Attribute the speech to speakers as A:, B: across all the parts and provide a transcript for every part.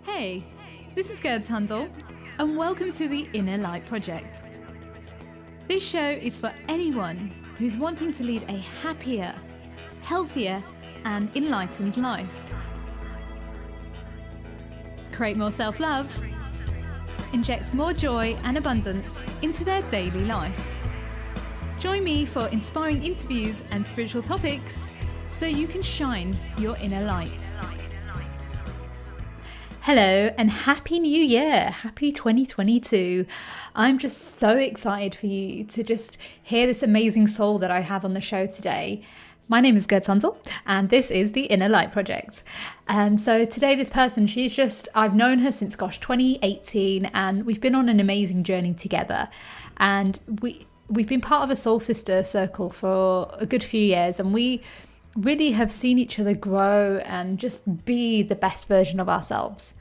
A: Hey, this is González, and welcome to the Inner Light Project. This show is for anyone who's wanting to lead a happier, healthier, and enlightened life. Create more self-love, inject more joy and abundance into their daily life. Join me for inspiring interviews and spiritual topics so you can shine your inner light. Hello and Happy New Year! Happy 2022. I'm just so excited for you to just hear this amazing soul that I have on the show today. My name is González and this is the Inner Light Project. So today this person, I've known her since 2018, and we've been on an amazing journey together. And we've been part of a Soul Sister circle for a good few years, and we really have seen each other grow and just be the best version of ourselves.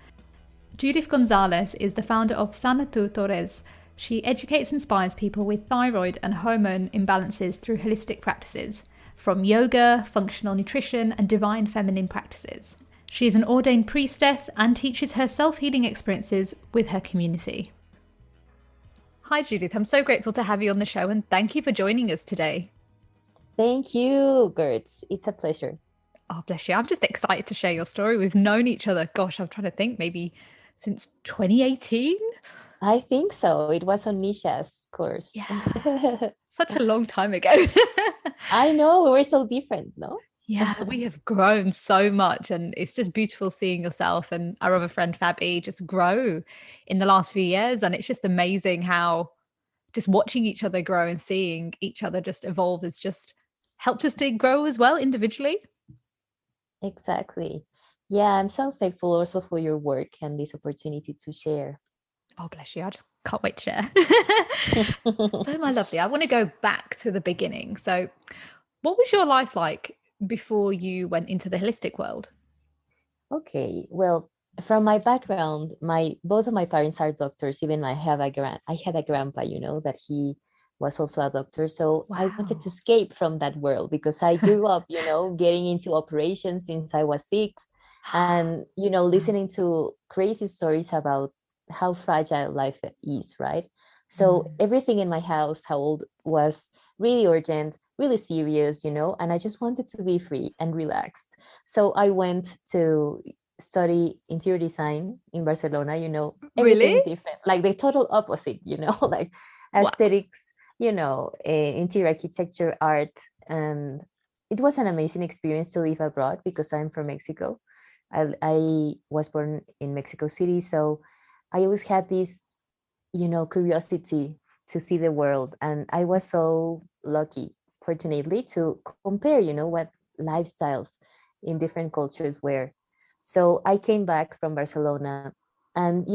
A: Judith González is the founder of Sana Tu Torres. She educates and inspires people with thyroid and hormone imbalances through holistic practices, from yoga, functional nutrition, and divine feminine practices. She is an ordained priestess and teaches her self-healing experiences with her community. Hi Judith, I'm so grateful to have you on the show, and thank you for joining us today.
B: Thank you, Gertz. It's a pleasure.
A: Oh, bless you. I'm just excited to share your story. We've known each other, gosh, I'm trying to think, maybe since 2018?
B: I think so. It was on Nisha's course.
A: Yeah, such a long time ago.
B: I know, we're so different, no?
A: Yeah, we have grown so much, and it's just beautiful seeing yourself and our other friend Fabi just grow in the last few years. And it's just amazing how just watching each other grow and seeing each other just evolve has just helped us to grow as well individually.
B: Exactly. Yeah, I'm so thankful also for your work and this opportunity to share.
A: Oh, bless you. I just can't wait to share. So, my lovely, I want to go back to the beginning. So, what was your life like before you went into the holistic world?
B: Okay, well, from my background, both of my parents are doctors. Even I had a grandpa, that he was also a doctor. So I wanted to
A: Wow.
B: escape from that world because I grew up, getting into operations since I was 6, and listening to crazy stories about how fragile life is, right? So
A: Mm.
B: everything in my household was really urgent, really serious, and I just wanted to be free and relaxed. So I went to study interior design in Barcelona,
A: Really?
B: everything different, like the total opposite, like
A: Wow.
B: aesthetics, interior architecture, art. And it was an amazing experience to live abroad because I'm from Mexico. I was born in Mexico City. So I always had this, curiosity to see the world. And I was so lucky, fortunately, to compare, what lifestyles in different cultures were. So I came back from Barcelona, and,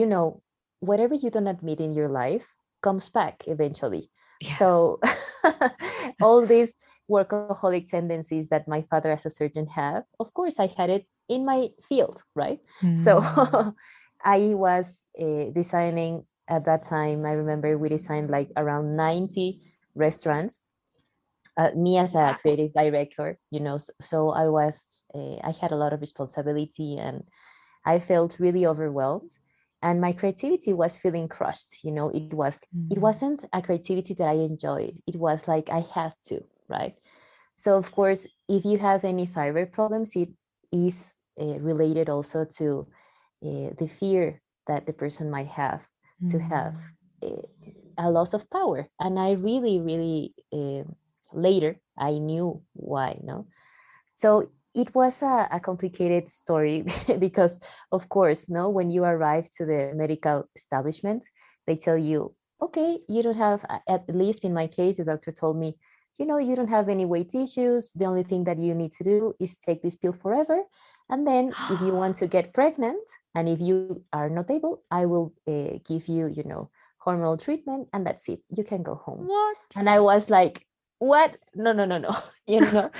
B: whatever you don't admit in your life comes back eventually.
A: Yeah.
B: So all these workaholic tendencies that my father as a surgeon had, of course, I had it in my field, right? So
A: Mm.
B: I was designing at that time. I remember we designed like around 90 restaurants. Me as a
A: Wow.
B: creative director, so I had a lot of responsibility, and I felt really overwhelmed, and my creativity was feeling crushed. It
A: Mm.
B: wasn't a creativity that I enjoyed. It was like I had to, right? So of course, if you have any thyroid problems, it is related also to the fear that the person might have to have
A: Mm.
B: uh, a loss of power. And I really, really later I knew why. No, so it was a complicated story because, of course, no, when you arrive to the medical establishment, they tell you, okay, you don't have, at least in my case, the doctor told me, you don't have any weight issues. The only thing that you need to do is take this pill forever. And then if you want to get pregnant, and if you are not able, I will give you, hormonal treatment, and that's it. You can go home.
A: What?
B: And I was like, what? No, no, no, no. you know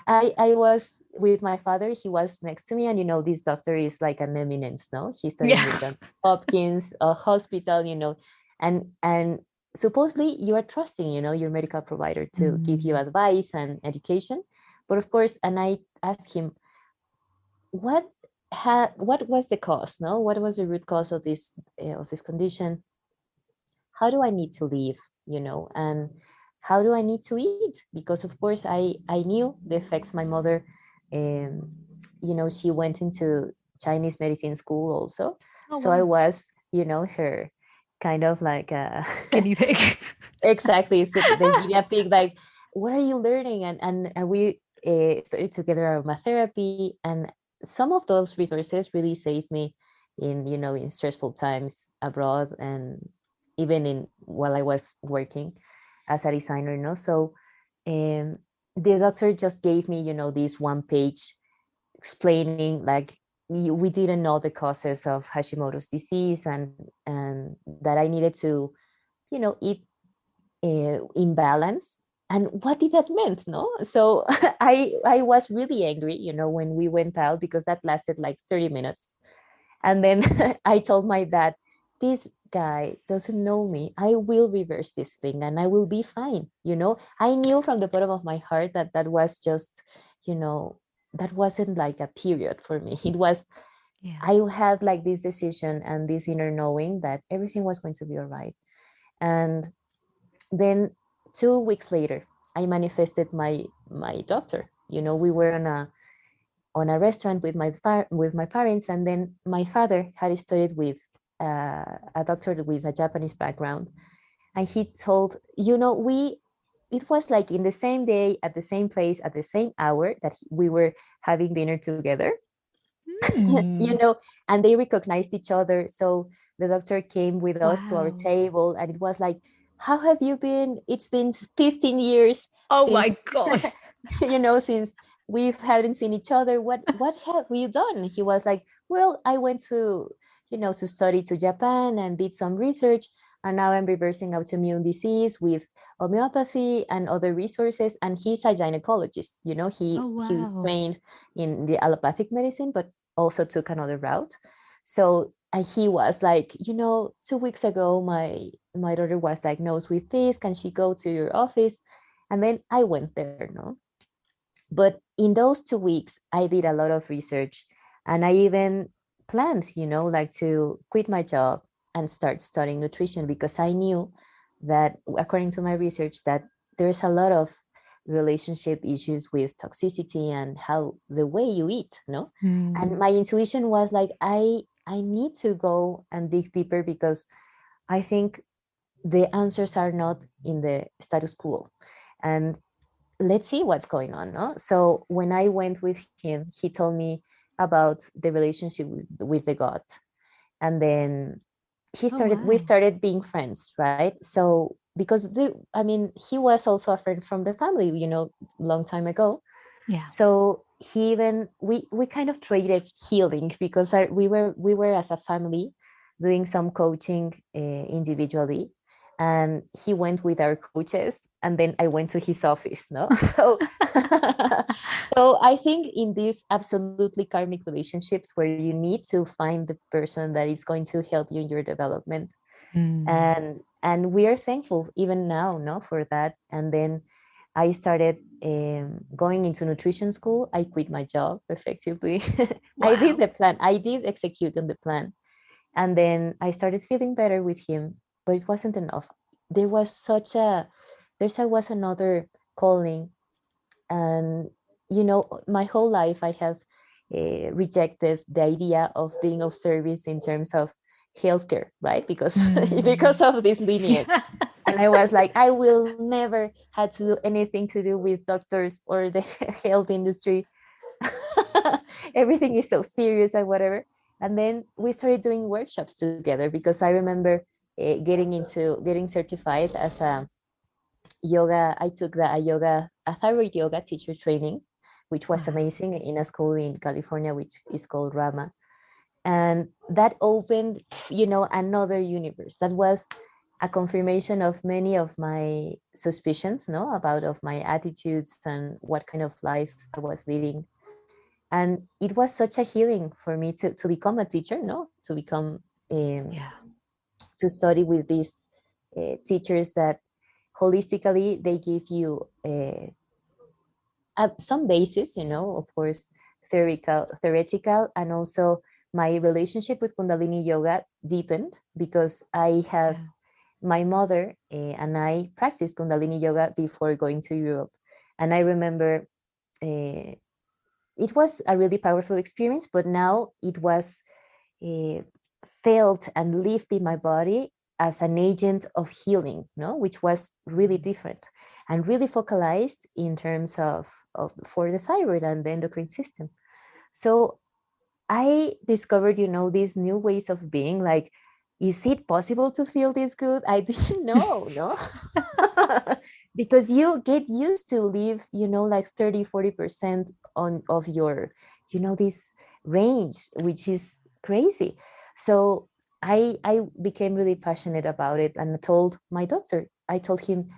B: I was with my father. He was next to me, and this doctor is like an eminence. No, he's studying
A: Yeah.
B: in the Hopkins hospital. And supposedly you are trusting, your medical provider to give you
A: Mm.
B: advice and education. But of course, and I asked him, what what was the cause, no? What was the root cause of this condition? How do I need to live, and how do I need to eat? Because of course I knew the effects my mother, um, she went into Chinese medicine school also.
A: Oh,
B: So I
A: wow.
B: was, her kind of like a
A: Guinea pig.
B: exactly. So the guinea pig, like, what are you learning? And we studied together aromatherapy, and some of those resources really saved me in stressful times abroad, and even in while I was working as a designer. No, so um, the doctor just gave me, this one page explaining, like, we didn't know the causes of Hashimoto's disease, and that I needed to, eat in balance, and what did that meant, no? So I was really angry, when we went out, because that lasted like 30 minutes. And then I told my dad, this guy doesn't know me, I will reverse this thing and I will be fine. I knew from the bottom of my heart that that was just, you know that wasn't like a period for me. It was,
A: Yeah.
B: I had like this decision and this inner knowing that everything was going to be all right. And then 2 weeks later, I manifested my doctor. We were on a restaurant with with my parents, and then my father had studied with a doctor with a Japanese background, and he told, we it was like in the same day, at the same place, at the same hour that we were having dinner together. you
A: Hmm.
B: know, and they recognized each other. So the doctor came with us to our
A: Wow.
B: table, and it was like, how have you been? It's been 15 years
A: Oh
B: since,
A: my God.
B: since we haven't seen each other. What have you done? He was like, well, I went to study to Japan and did some research, and now I'm reversing autoimmune disease with homeopathy and other resources. And he's a gynecologist.
A: Oh,
B: He was
A: wow.
B: trained in the allopathic medicine, but also took another route. So, and he was like, 2 weeks ago, my daughter was diagnosed with this. Can she go to your office? And then I went there, no? But in those 2 weeks, I did a lot of research, and I even planned, like to quit my job and start studying nutrition, because I knew that, according to my research, that there's a lot of relationship issues with toxicity and how the way you eat, no? And
A: Hmm.
B: my intuition was like, I need to go and dig deeper, because I think the answers are not in the status quo. And let's see what's going on, no? So when I went with him, he told me about the relationship with the god. And then
A: Oh,
B: we
A: wow.
B: started being friends, right? So because he was also a friend from the family, long time ago.
A: Yeah.
B: So he even we kind of traded healing, because we were as a family doing some coaching individually, and he went with our coaches, and then I went to his office, no? So so I think in these absolutely karmic relationships, where you need to find the person that is going to help you in your development,
A: Hmm.
B: and we are thankful even now, no, for that. And then I started going into nutrition school. I quit my job effectively. I did
A: Wow.
B: the plan. I did execute on the plan, and then I started feeling better with him. But it wasn't enough. There was such a there was another calling, and my whole life I have rejected the idea of being of service in terms of healthcare, right? Because
A: Hmm.
B: because of this lineage. And I was like, I will never have to do anything to do with doctors or the health industry. Everything is so serious and whatever. And then we started doing workshops together, because I remember getting certified as a yoga. I took a thyroid yoga teacher training, which was
A: Wow.
B: amazing, in a school in California, which is called Rama. And that opened, another universe. That was a confirmation of many of my suspicions, no, about of my attitudes and what kind of life I was leading. And it was such a healing for me to become a teacher, no, to become
A: Yeah.
B: to study with these teachers that holistically they give you some basis, of course, theoretical, and also my relationship with Kundalini yoga deepened because I have my mother and I practiced Kundalini yoga before going to Europe. And I remember it was a really powerful experience, but now it was uh, felt and lived in my body as an agent of healing, no, which was really different and really focalized in terms of for the thyroid and the endocrine system. So I discovered, these new ways of being. Like, is it possible to feel this good? I didn't know, no? Because you get used to live, like 30-40% on of your, this range, which is crazy. So I became really passionate about it, and I told my doctor, I told him,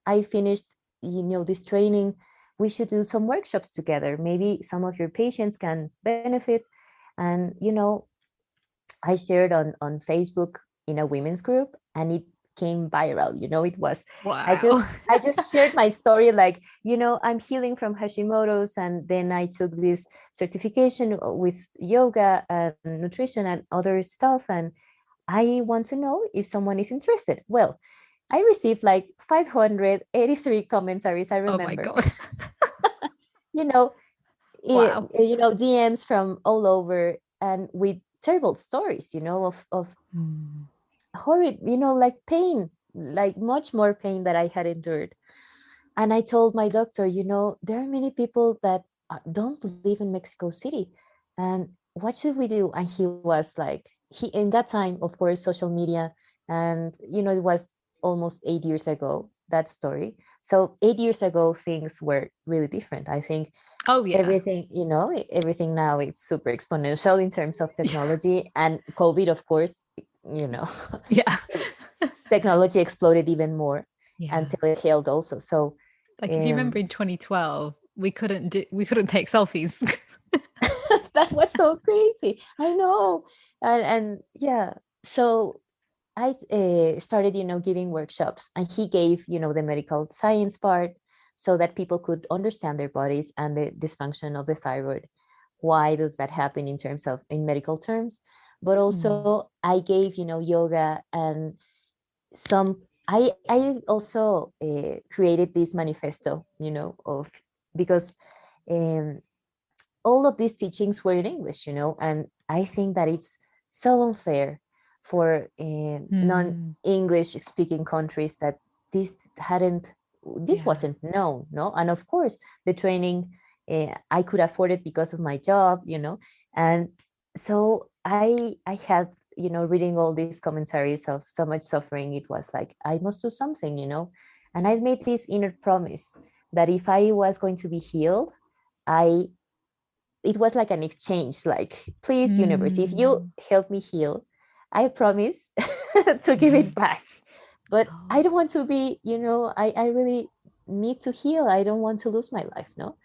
B: I finished, this training. We should do some workshops together. Maybe some of your patients can benefit. And I shared on Facebook in a women's group, and it came viral. It was
A: Wow.
B: I just shared my story, like, I'm healing from Hashimoto's, and then I took this certification with yoga and nutrition and other stuff, and I want to know if someone is interested. Well, I received like 583 commentaries, I
A: Oh my
B: remember.
A: God.
B: you know
A: Wow.
B: DMs from all over, and with terrible stories, of horrid, like pain, like much more pain that I had endured. And I told my doctor, there are many people that don't live in Mexico City, and what should we do? And he was like, he in that time, of course, social media, and it was almost 8 years ago, that story. So 8 years ago, things were really different. I think
A: Oh yeah.
B: everything now is super exponential in terms of technology, and COVID, of course, you know
A: Yeah.
B: technology exploded even more, and
A: Yeah.
B: telehealth also. So
A: Like if you remember
B: um
A: in 2012, we couldn't take selfies.
B: that was so crazy, I know. And yeah, so I started, giving workshops, and he gave, the medical science part, so that people could understand their bodies and the dysfunction of the thyroid. Why does that happen in terms of in medical terms? But also I gave, yoga and some. I also created this manifesto, of, because um, all of these teachings were in English, and I think that it's so unfair for
A: Hmm.
B: non-English speaking countries that this hadn't, this
A: Yeah.
B: wasn't known, no? And of course, the training, I could afford it because of my job, and so I had, reading all these commentaries of so much suffering. It was like, I must do something, and I made this inner promise that if I was going to be healed, I it was like an exchange, like, please, universe, if you
A: Hmm.
B: help me heal, I promise to give it back. But I
A: Oh.
B: don't want to be, I really need to heal. I don't want to lose my life, no?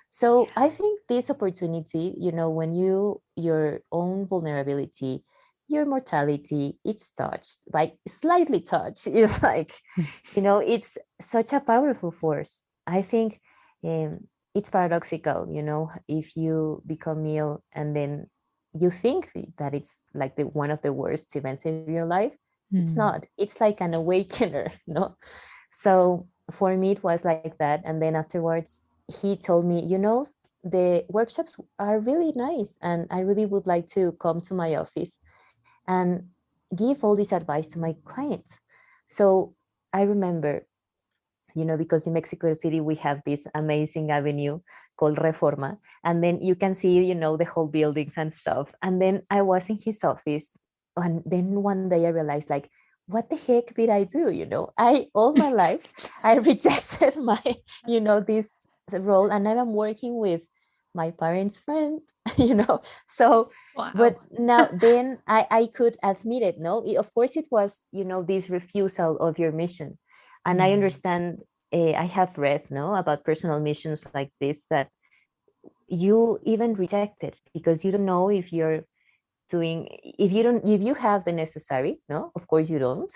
B: So I think this opportunity, when your own vulnerability, your mortality, it's touched, like slightly touched, is like, it's such a powerful force. I think it's paradoxical, if you become ill and then you think that it's like the one of the worst events in your life. It's
A: Hmm.
B: not. It's like an awakener, no? So for me, it was like that. And then afterwards, he told me, the workshops are really nice, and I really would like to come to my office and give all this advice to my clients. So I remember, because in Mexico City, we have this amazing avenue called Reforma. And then you can see, the whole buildings and stuff. And then I was in his office. And then one day I realized, like, what the heck did I do? All my life, I rejected my, this role. And now I'm working with my parents' friend, So, but
A: Wow.
B: now then I could admit it. No, of course it was, this refusal of your mission. And I
A: Hmm.
B: understand, I have read, no, about personal missions like this, that you even reject it because you don't know if you're doing, if you have the necessary, no, of course you don't.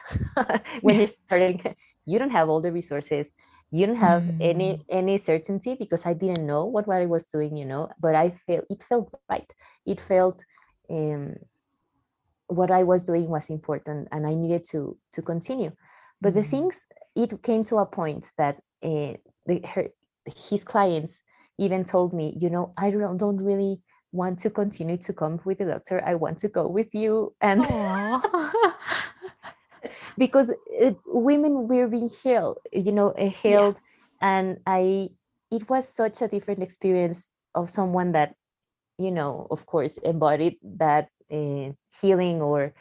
B: When you're starting, you don't have all the resources, You don't have any certainty, because I didn't know what I was doing, but it felt right. It felt um, what I was doing was important, and I needed to continue. But the things, it came to a point that his clients even told me, I don't really want to continue to come with the doctor. I want to go with you. And because women were being healed, healed. And it was such a different experience of someone that, of course, embodied that healing, or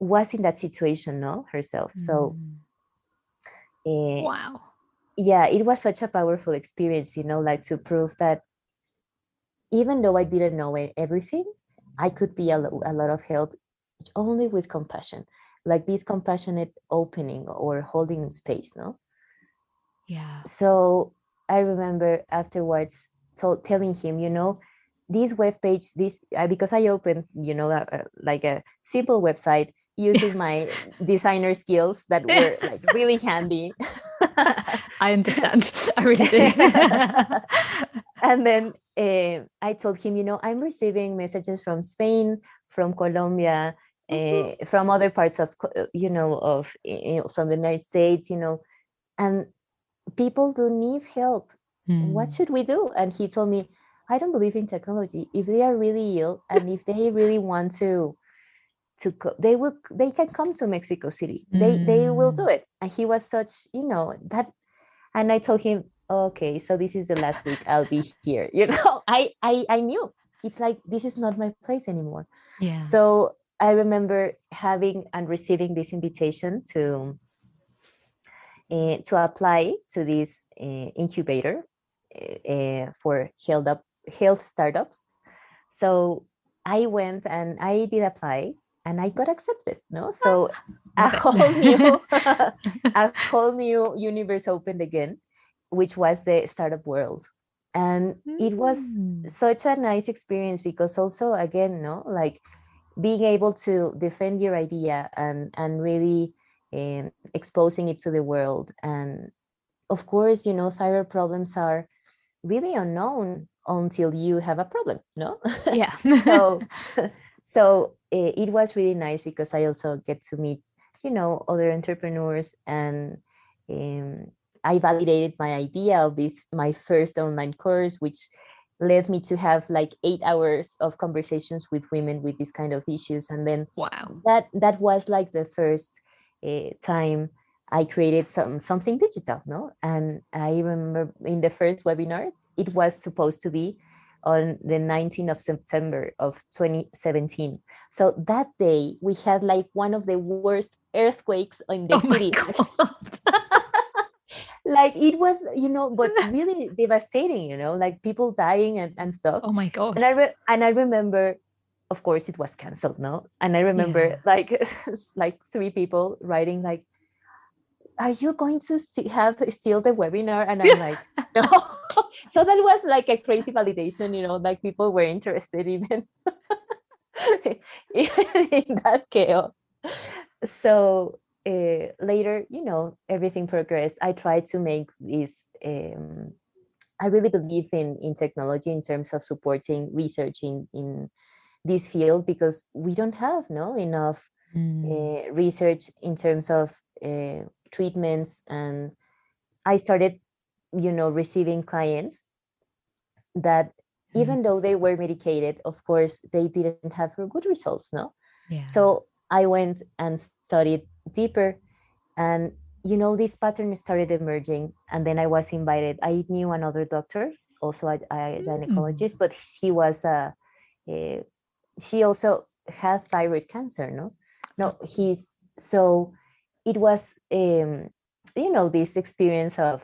B: was in that situation, no, herself. So
A: Wow.
B: yeah, it was such a powerful experience, like to prove that even though I didn't know everything, I could be a lot of help, only with compassion, like this compassionate opening or holding space, no?
A: Yeah.
B: So I remember afterwards telling him, this web page, because I opened, like a simple website using my designer skills that were like really handy.
A: I understand. I really do.
B: And then I told him, I'm receiving messages from Spain, from Colombia, from other parts of, from the United States, and people do need help. What should we do? And he told me, I don't believe in technology. If they are really ill and if they really want they can come to Mexico City. They will do it. And he was such, that. And I told him, okay, so this is the last week I'll be here. I knew it's like, this is not my place anymore.
A: Yeah.
B: So I remember having and receiving this invitation to apply to this incubator for health startups. So I went and I did apply, and I got accepted. No, so a whole new universe opened again, which was the startup world. And it was such a nice experience, because also, again, no, like being able to defend your idea and really exposing it to the world. And of course, thyroid problems are really unknown until you have a problem, no?
A: Yeah.
B: so it was really nice, because I also get to meet, other entrepreneurs. And I validated my idea of this, my first online course, which led me to have like 8 hours of conversations with women with these kind of issues. And then
A: Wow.
B: that was like the first time I created something digital, no? And I remember in the first webinar, it was supposed to be on the 19th of September of 2017. So that day we had like one of the worst earthquakes in the city. Like it was, but really devastating, like people dying and stuff.
A: Oh my God.
B: And I remember, of course, it was canceled, no? And I remember like 3 people writing like, are you going to have still the webinar? And I'm like, no. So that was like a crazy validation, like people were interested even in that chaos. So later, everything progressed. I tried to make this. I really believe in technology in terms of supporting research in this field, because we don't have enough research in terms of treatments. And I started, receiving clients that, even though they were medicated, of course, they didn't have good results, no?
A: Yeah.
B: So I went and studied deeper, and this pattern started emerging. And then I was invited. I knew another doctor, also a gynecologist, but she was she also had thyroid cancer, no, so it was this experience of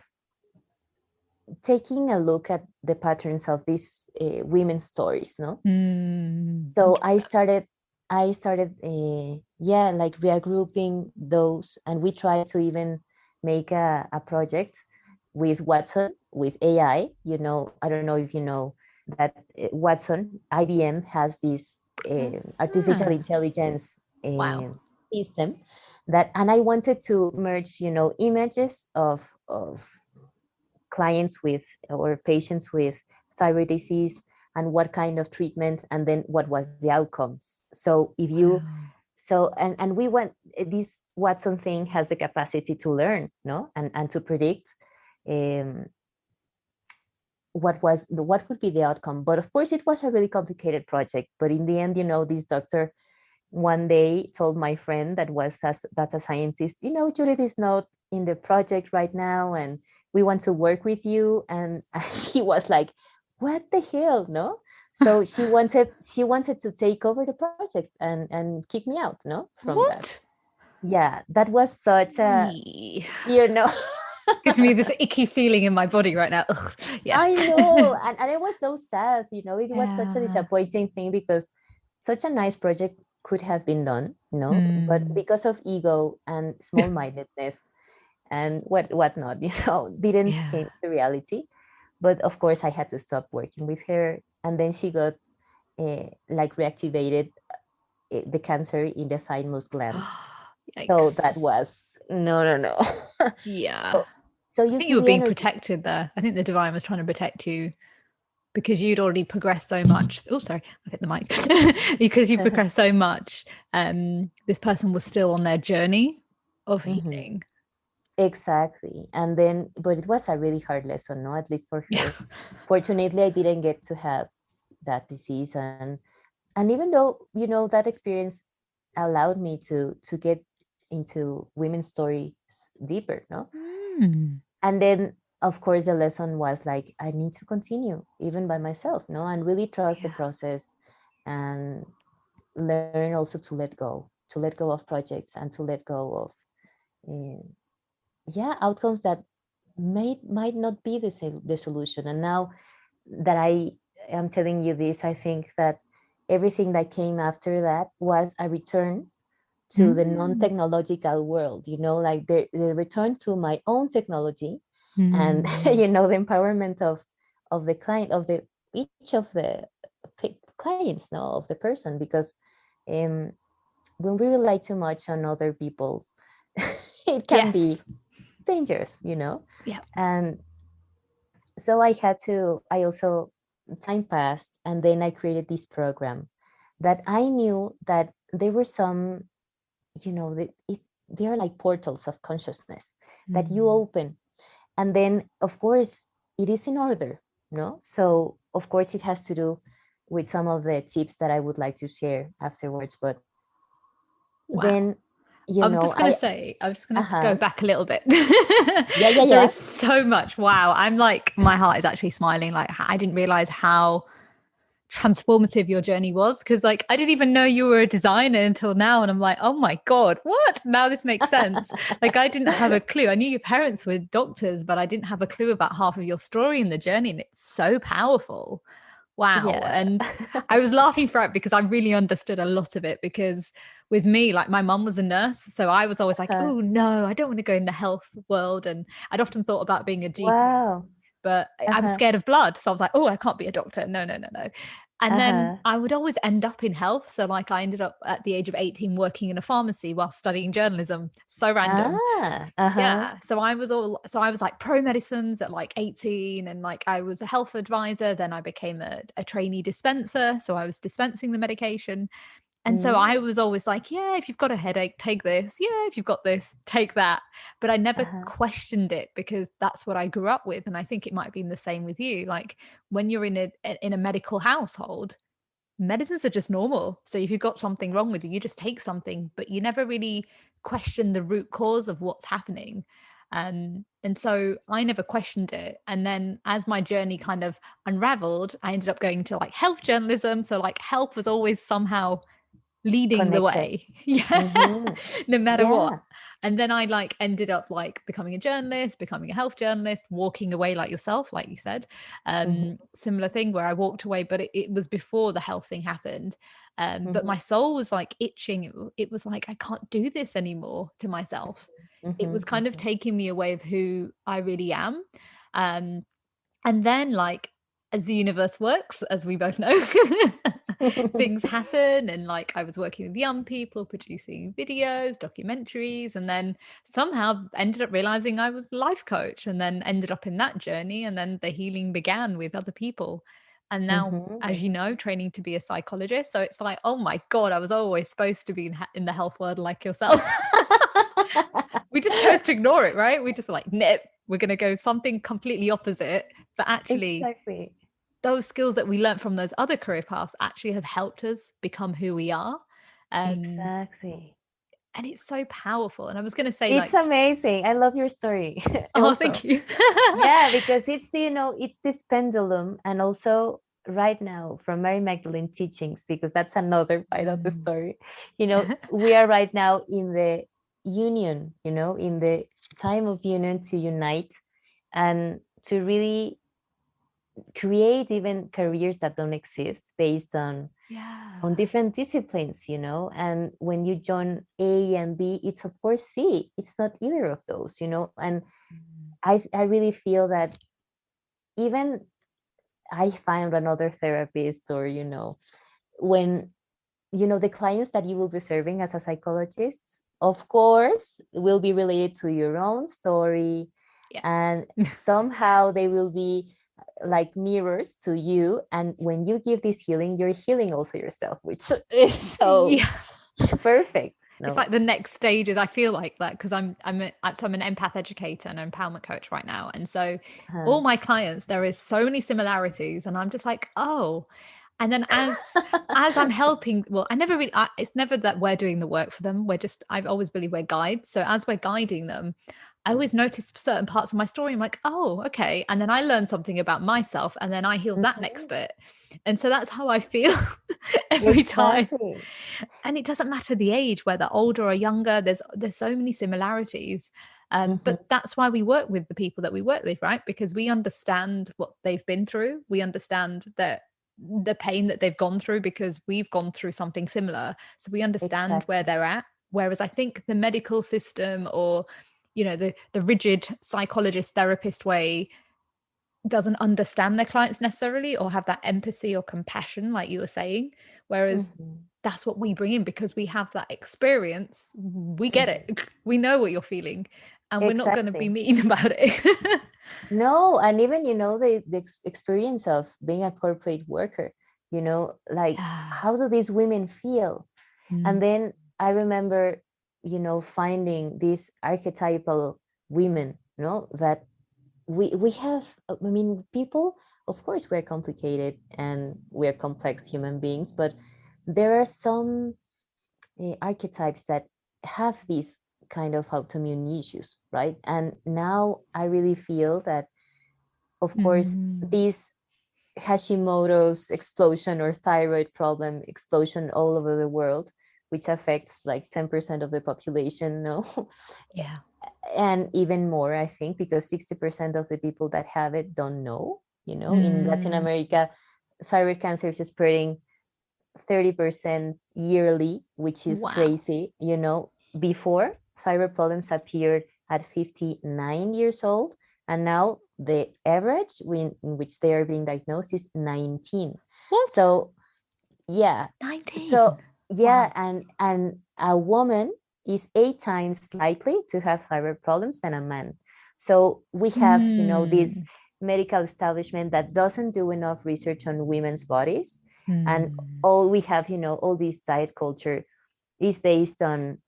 B: taking a look at the patterns of these women's stories, no? So I started like regrouping those, and we tried to even make a project with Watson, with AI. I don't know if you know that Watson, IBM has this artificial intelligence system and I wanted to merge, images of clients with or patients with thyroid disease, and what kind of treatment, and then what was the outcomes. So if you
A: Wow.
B: so and we went, this Watson thing has the capacity to learn, no, and to predict um, what would be the outcome. But of course, it was a really complicated project. But in the end, this doctor one day told my friend that was a data scientist, Judith is not in the project right now, and we want to work with you. And he was like, what the hell, no? So she wanted to take over the project and kick me out, no, from that.
A: What?
B: Yeah, that was such a,
A: Eee.
B: you know
A: Gives me this icky feeling in my body right now. Ugh. Yeah.
B: I know, and it was so sad, it was such a
A: Yeah.
B: disappointing thing, because such a nice project could have been done, but
A: Mm.
B: because of ego and small-mindedness and whatnot, didn't
A: Yeah.
B: came to reality. But of course, I had to stop working with her, and then she got like reactivated the cancer in the thymus gland. So that
A: Yikes.
B: was no, no, no.
A: Yeah.
B: so so
A: I
B: you
A: think
B: see
A: you were
B: the
A: being
B: energy.
A: protected there. I think the divine was trying to protect you because you'd already progressed so much. Oh, sorry, I hit the mic. Because you progressed so much. This person was still on their journey of
B: Mhm.
A: healing.
B: Exactly. And then, but it was a really hard lesson, no? At least for
A: Yeah.
B: her. Fortunately, I didn't get to have that disease. And even though, that experience allowed me to get into women's stories deeper, no?
A: Mm.
B: And then, of course, the lesson was like, I need to continue even by myself, no? And really trust the
A: Yeah.
B: process, and learn also to let go of projects, and to let go of, uh, yeah, outcomes that might not be the solution. And now that I am telling you this, I think that everything that came after that was a return to the
A: Mm.
B: non-technological world, like the return to my own technology, and
A: Mm.
B: the empowerment of the client, of the each of the clients, no, of the person. Because um, when we rely too much on other people, it can be
A: Yes.
B: dangerous,
A: Yeah.
B: and so I also, time passed, and then I created this program that I knew that there were some, they are like portals of consciousness that you
A: Mm.
B: open. And then, of course, it is in order, no? So, of course, it has to do with some of the tips that I would like to share afterwards. But
A: Wow.
B: then,
A: I was just going to
B: I,
A: say, I was just going to go
B: uh-huh.
A: back a little bit.
B: Yeah, yeah,
A: There
B: yeah.
A: is so much. Wow. I'm like, my heart is actually smiling. Like, I didn't realize how transformative your journey was, because like I didn't even know you were a designer until now, and I'm like, oh my god, what, now this makes sense. Like I didn't have a clue. I knew your parents were doctors, but I didn't have a clue about half of your story and the journey, and it's so powerful. Wow.
B: Yeah.
A: And I was laughing throughout because I really understood a lot of it, because with me, like my mum was a nurse, so I was always like,
B: Uh-huh.
A: oh no, I don't want to go in the health world, and I'd often thought about being a GP,
B: Wow.
A: but I was
B: Uh-huh.
A: scared of blood. So I was like, oh, I can't be a doctor. No, no, no, no. And then
B: Uh-huh.
A: I would always end up in health. So like I ended up at the age of 18 working in a pharmacy while studying journalism. So random.
B: Ah, uh-huh.
A: Yeah. So I was like pro medicines at like 18, and like I was a health advisor. Then I became a trainee dispenser. So I was dispensing the medication. And so I
B: Mm,
A: was always like, yeah, if you've got a headache, take this. Yeah, if you've got this, take that. But I never
B: uh-huh.
A: questioned it because that's what I grew up with. And I think it might have been the same with you. Like when you're in a medical household, medicines are just normal. So if you've got something wrong with you, you just take something, but you never really question the root cause of what's happening. And so I never questioned it. And then as my journey kind of unraveled, I ended up going to like health journalism. So like health was always somehow leading the
B: Connected.
A: way. Yeah.
B: Mm-hmm.
A: No matter what.
B: Yeah.
A: And then I like ended up like becoming a journalist, becoming a health journalist, walking away like yourself, like you said.
B: Mm-hmm.
A: Similar thing where I walked away, but it was before the health thing happened. But
B: Mm-hmm.
A: my soul was like itching. It was like I can't do this anymore to myself. It was kind of
B: Mm-hmm.
A: taking me away of who I really am. um and then like as the universe works, as we both know, things happen. And like I was working with young people, producing videos, documentaries, and then somehow ended up realizing I was a life coach, and then ended up in that journey. And then the healing began with other people. And now, as you know, training to be a psychologist. So it's like, oh my God, I was always supposed to be in the health world like yourself. We just chose to ignore it, right? We just were like, nope, we're going to go something completely opposite. But actually,
B: Exactly.
A: those skills that we learned from those other career paths actually have helped us become who we are.
B: Exactly.
A: And it's so powerful. And I was going to say,
B: It's
A: like,
B: amazing. I love your story.
A: oh,
B: Also,
A: thank you.
B: yeah, because it's, it's this pendulum. And also right now from Mary Magdalene teachings, because that's another part of the story, we are right now in the union, in the time of union to unite and to really create even careers that don't exist based on different disciplines, and when you join A and B, it's of course C, it's not either of those, and I really feel that even I find another therapist, or when the clients that you will be serving as a psychologist, of course will be related to your own story, and somehow they will be like mirrors to you, and when you give this healing, you're healing also yourself, which is so perfect.
A: It's like the next stages. I feel like that because I'm an empath educator and an empowerment coach right now, and so all my clients, there is so many similarities, and I'm just like, oh. And then as I'm helping, well, it's never that we're doing the work for them. I've always believed we're guides. So as we're guiding them, I always notice certain parts of my story. I'm like, oh, okay. And then I learn something about myself, and then I heal that next bit. And so that's how I feel every time. And it doesn't matter the age, whether older or younger, there's so many similarities. But that's why we work with the people that we work with, right? Because we understand what they've been through. We understand that the pain that they've gone through because we've gone through something similar. So we understand where they're at. Whereas I think the medical system, or, the rigid psychologist therapist way, doesn't understand their clients necessarily, or have that empathy or compassion, like you were saying. Whereas that's what we bring in, because we have that experience. We get it. We know what you're feeling, and we're not going to be mean about it.
B: No, and even the experience of being a corporate worker, like how do these women feel? And then I remember, finding these archetypal women, that we have. I mean, people, of course, we're complicated and we're complex human beings, but there are some archetypes that have these kind of autoimmune issues, right? And now I really feel that, of course, this Hashimoto's explosion or thyroid problem explosion all over the world, which affects like 10% of the population, no?
A: Yeah.
B: And even more, I think, because 60% of the people that have it don't know. In Latin America, thyroid cancer is spreading 30% yearly, which is crazy. Before, thyroid problems appeared at 59 years old, and now the average in which they are being diagnosed is 19.
A: What?
B: So yeah.
A: 19.
B: So yeah, and a woman is 8 times likely to have thyroid problems than a man. So we have, this medical establishment that doesn't do enough research on women's bodies. And all we have, all this diet culture is based on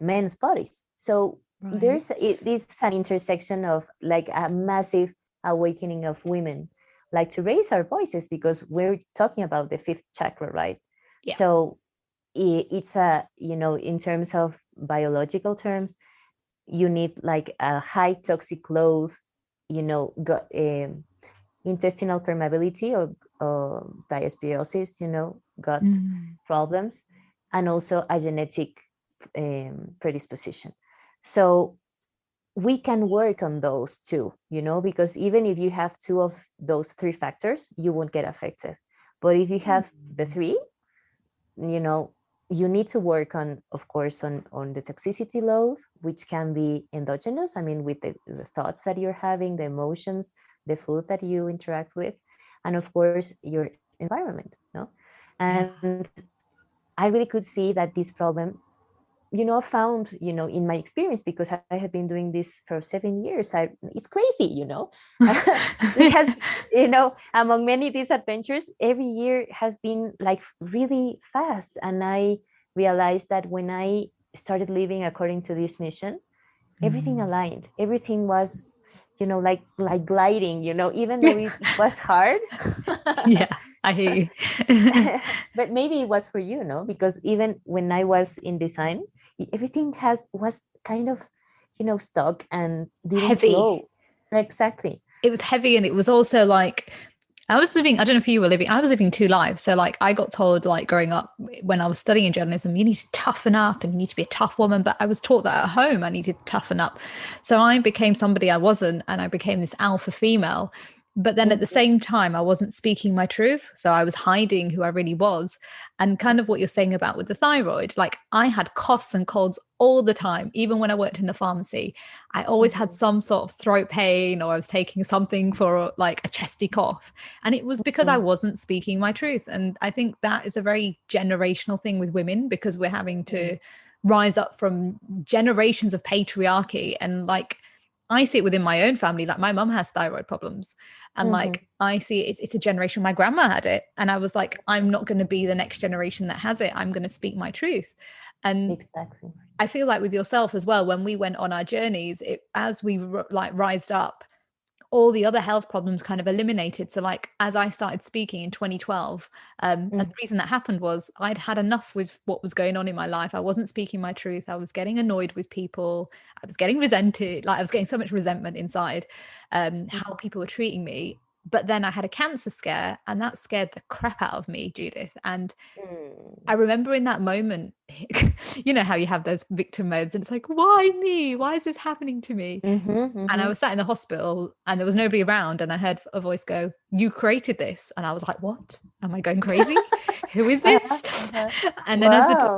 B: men's bodies. So this is an intersection of like a massive awakening of women, like to raise our voices, because we're talking about the fifth chakra, right?
A: Yeah.
B: So it's in terms of biological terms, you need like a high toxic load, intestinal permeability or dysbiosis, gut problems, and also a genetic predisposition. So we can work on those too, because even if you have 2 of those 3 factors, you won't get affected. But if you have the 3, you need to work on, of course, on the toxicity load, which can be endogenous. I mean, with the thoughts that you're having, the emotions, the food that you interact with, and of course, your environment, no? And I really could see that this problem, found, in my experience, because I have been doing this for 7 years. It's crazy, It has, among many these adventures, every year has been like really fast. And I realized that when I started living according to this mission, everything aligned. Everything was, like gliding, even though it was hard.
A: Yeah, I hear you.
B: But maybe it was for you, no? Because even when I was in design, everything was kind of, stuck and didn't
A: Heavy.
B: flow. Exactly.
A: It was heavy, and it was also like I was living, I don't know if you were living, I was living two lives. So like I got told like growing up when I was studying journalism, you need to toughen up and you need to be a tough woman. But I was taught that at home I needed to toughen up. So I became somebody I wasn't, and I became this alpha female. But then at the same time, I wasn't speaking my truth. So I was hiding who I really was. And kind of what you're saying about with the thyroid, like I had coughs and colds all the time, even when I worked in the pharmacy. I always had some sort of throat pain, or I was taking something for like a chesty cough. And it was because I wasn't speaking my truth. And I think that is a very generational thing with women, because we're having to rise up from generations of patriarchy. And like I see it within my own family, like my mum has thyroid problems. And like I see it's a generation. My grandma had it. And I was like, I'm not going to be the next generation that has it. I'm going to speak my truth. And
B: Exactly.
A: I feel like with yourself as well, when we went on our journeys, as we like rised up, all the other health problems kind of eliminated. So like as I started speaking in 2012, and the reason that happened was I'd had enough with what was going on in my life. I wasn't speaking my truth. I was getting annoyed with people. I was getting resented. Like I was getting so much resentment inside, how people were treating me. But then I had a cancer scare, and that scared the crap out of me, Judith. And I remember in that moment, you know how you have those victim modes, and it's like, why me? Why is this happening to me? And I was sat in the hospital and there was nobody around, and I heard a voice go, "You created this." And I was like, what? Am I going crazy? Who is this? And then
B: Wow.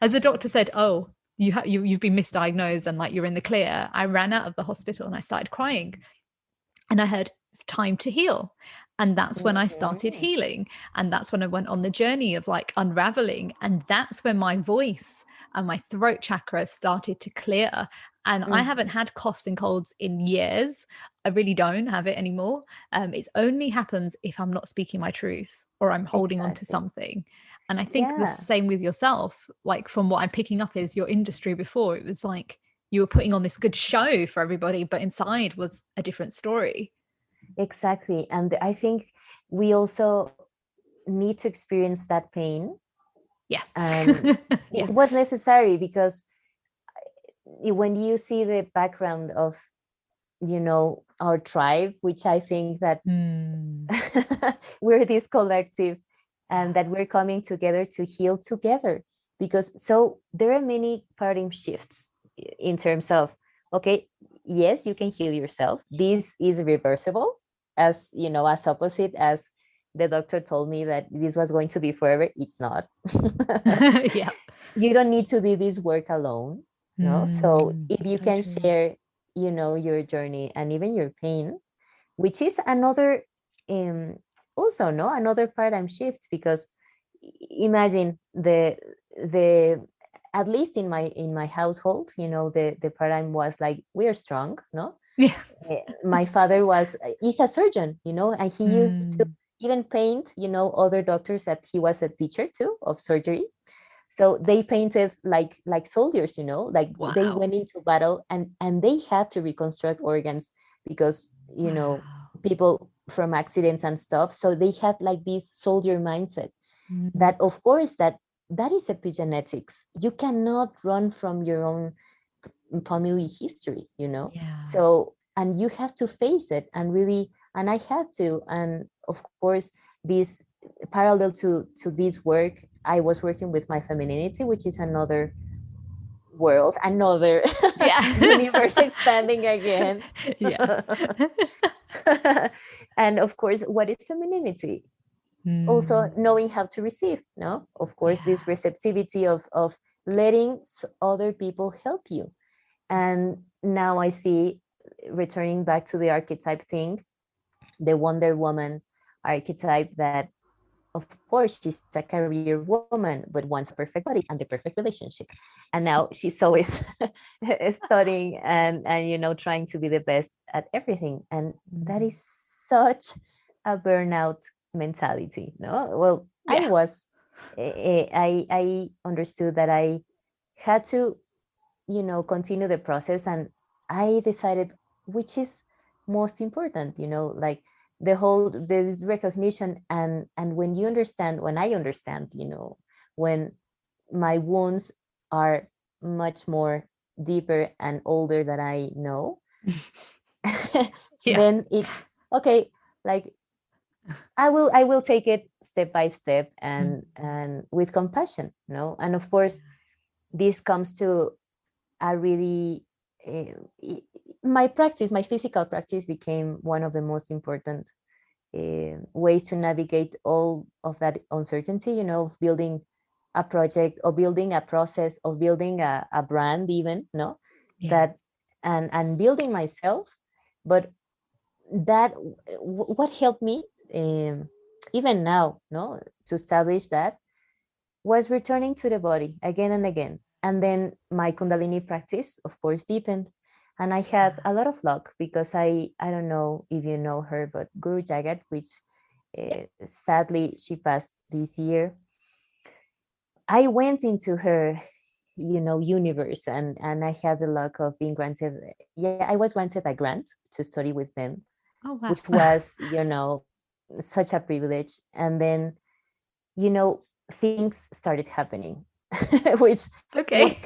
A: as the doctor said, "Oh, you've been misdiagnosed and like you're in the clear," I ran out of the hospital and I started crying. And I heard, it's time to heal. And that's when I started healing. And that's when I went on the journey of like unraveling. And that's when my voice and my throat chakra started to clear. And I haven't had coughs and colds in years. I really don't have it anymore. It only happens if I'm not speaking my truth or I'm holding on to
B: Exactly.
A: something. And I think the
B: Yeah.
A: same with yourself. Like from what I'm picking up is your industry before, it was like you were putting on this good show for everybody, but inside was a different story.
B: Exactly. And I think we also need to experience that pain.
A: Yeah.
B: And
A: Yeah.
B: it was necessary because when you see the background of, our tribe, which I think that
A: Mm.
B: we're this collective and that we're coming together to heal together. Because so there are many paradigm shifts in terms of, okay, yes, you can heal yourself. This is reversible, as as opposite as the doctor told me that this was going to be forever. It's not.
A: Yeah.
B: You don't need to do this work alone. No. So if you
A: So
B: can
A: true.
B: share, your journey and even your pain, which is another also no another paradigm shift, because imagine the at least in my household, the paradigm was like, we are strong, no.
A: Yeah.
B: My father was is a surgeon, and he used to
A: Mm.
B: even paint, other doctors, that he was a teacher too of surgery. So they painted like soldiers, like they
A: Wow.
B: went into battle, and they had to reconstruct organs because
A: Wow.
B: people from accidents and stuff. So they had like this soldier mindset,
A: Mm.
B: that of course that is epigenetics. You cannot run from your own family history,
A: Yeah.
B: so, and you have to face it, and really, and I had to. And of course, this parallel to this work, I was working with my femininity, which is another world, another
A: Yeah.
B: universe expanding again.
A: Yeah.
B: And of course, what is femininity? Also
A: Mm.
B: knowing how to receive, no, of course,
A: Yeah.
B: this receptivity of letting other people help you. And now I see, returning back to the archetype thing, the Wonder Woman archetype, that of course, she's a career woman, but wants a perfect body and the perfect relationship. And now she's always studying and trying to be the best at everything. And that is such a burnout mentality. No, well, I
A: Yeah.
B: was, I understood that I had to, continue the process, and I decided which is most important, like the whole this recognition, and when I understand, when my wounds are much more deeper and older than I know,
A: Yeah.
B: then it's okay. Like I will take it step by step, and with compassion, and of course this comes to a really uh, my physical practice became one of the most important ways to navigate all of that uncertainty, of building a project or building a process or building a brand even, no,
A: Yeah.
B: that and building myself. But that what helped me, even now, no, to establish that was returning to the body again and again. And then my Kundalini practice, of course, deepened. And I had a lot of luck because I don't know if you know her, but Guru Jagat, which
A: Yeah.
B: sadly she passed this year, I went into her, universe, and I had the luck of being granted. Yeah, I was granted a grant to study with them,
A: Oh, wow.
B: which was, such a privilege. And then, you know, things started happening. Which,
A: Okay.
B: what
A: Yeah.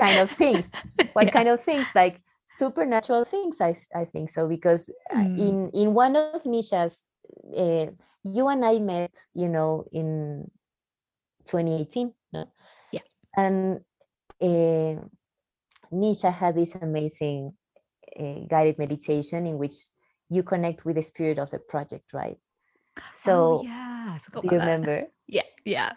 B: kind of things, like supernatural things, I think so, because
A: Hmm.
B: in one of Nisha's, uh, you and I met, in 2018, no?
A: Yeah.
B: And uh, Nisha had this amazing guided meditation in which you connect with the spirit of the project, right?
A: Oh,
B: So
A: yeah. I forgot
B: do
A: about
B: you
A: that.
B: remember?
A: Yeah. Yeah.